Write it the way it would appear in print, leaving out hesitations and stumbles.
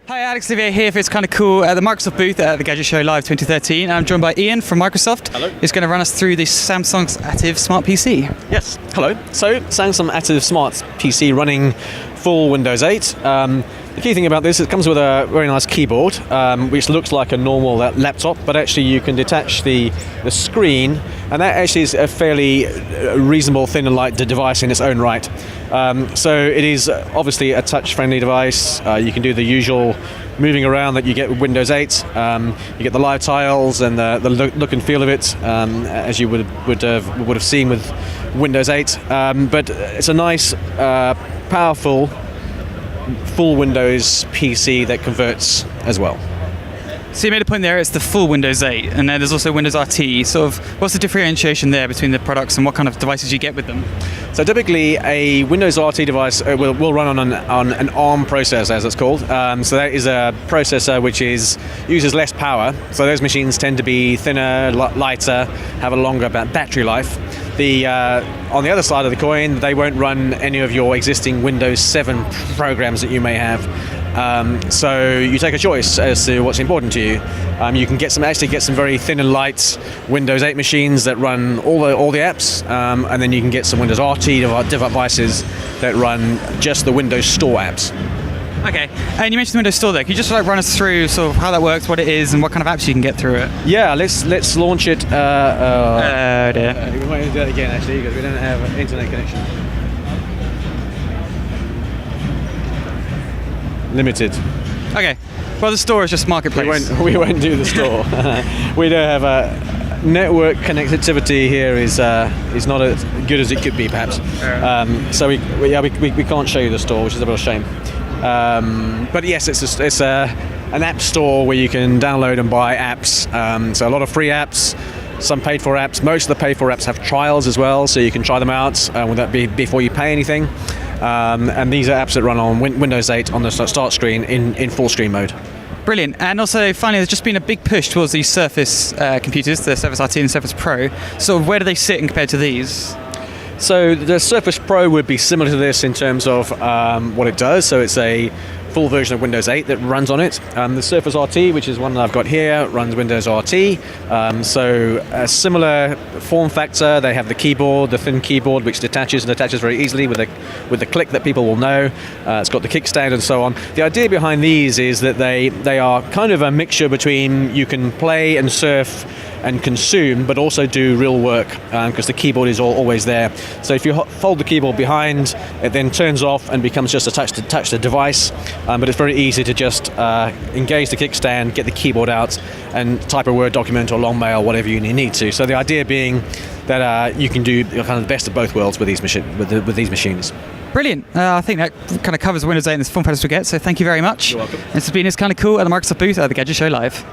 Hi, Alex Olivier here for It's Kind of Cool at the Microsoft booth at the Gadget Show Live 2013. I'm joined by Ian from Microsoft. Hello. Who's going to run us through the Samsung ATIV SmartPC. Yes, hello. So, Samsung ATIV SmartPC running full Windows 8. The key thing about this, it comes with a very nice keyboard, which looks like a normal laptop, but actually you can detach the screen, and that actually is a fairly reasonable, thin and light device in its own right. So it is obviously a touch-friendly device. You can do the usual moving around that you get with Windows 8. You get the live tiles and the look and feel of it, as you would have seen with Windows 8. But it's a nice, powerful, full Windows PC that converts as well. So you made a point there, it's the full Windows 8, and then there's also Windows RT. Sort of, what's the differentiation there between the products and what kind of devices you get with them? So typically a Windows RT device will run on an ARM processor, as it's called. So that is a processor which uses less power. So those machines tend to be thinner, lighter, have a longer battery life. On the other side of the coin, they won't run any of your existing Windows 7 programs that you may have. So you take a choice as to what's important to you. You can get some very thin and light Windows 8 machines that run all the apps, and then you can get some Windows RT devices that run just the Windows Store apps. Okay, and you mentioned the Windows Store there. Can you just run us through sort of how that works, what it is, and what kind of apps you can get through it? Yeah, let's launch it. Dear. We might do that again actually because we don't have an internet connection. Limited. Okay, well the store is just Marketplace. We won't do the store. We don't have a network connectivity here is not as good as it could be perhaps. So we can't show you the store, which is a real shame. But yes, it's an app store where you can download and buy apps. So a lot of free apps, some paid for apps. Most of the paid for apps have trials as well, so you can try them out before you pay anything. And these are apps that run on Windows 8 on the start screen in full screen mode. Brilliant. And also, finally, there's just been a big push towards these Surface computers, the Surface RT and Surface Pro. So where do they sit compared to these? So the Surface Pro would be similar to this in terms of what it does. So it's a full version of Windows 8 that runs on it. The Surface RT, which is one that I've got here, runs Windows RT. So a similar form factor. They have the keyboard, the thin keyboard, which detaches very easily with the click that people will know. It's got the kickstand and so on. The idea behind these is that they are kind of a mixture between you can play and surf and consume, but also do real work, because the keyboard is always there. So if you fold the keyboard behind, it then turns off and becomes just a touch the device. But it's very easy to just engage the kickstand, get the keyboard out, and type a Word document or long mail, whatever you need to. So the idea being that you can do kind of the best of both worlds with these machines. Brilliant. I think that kind of covers Windows 8 and this form factors we get. So thank you very much. You're welcome. This has been It's Kind of Cool at the Microsoft booth at the Gadget Show Live.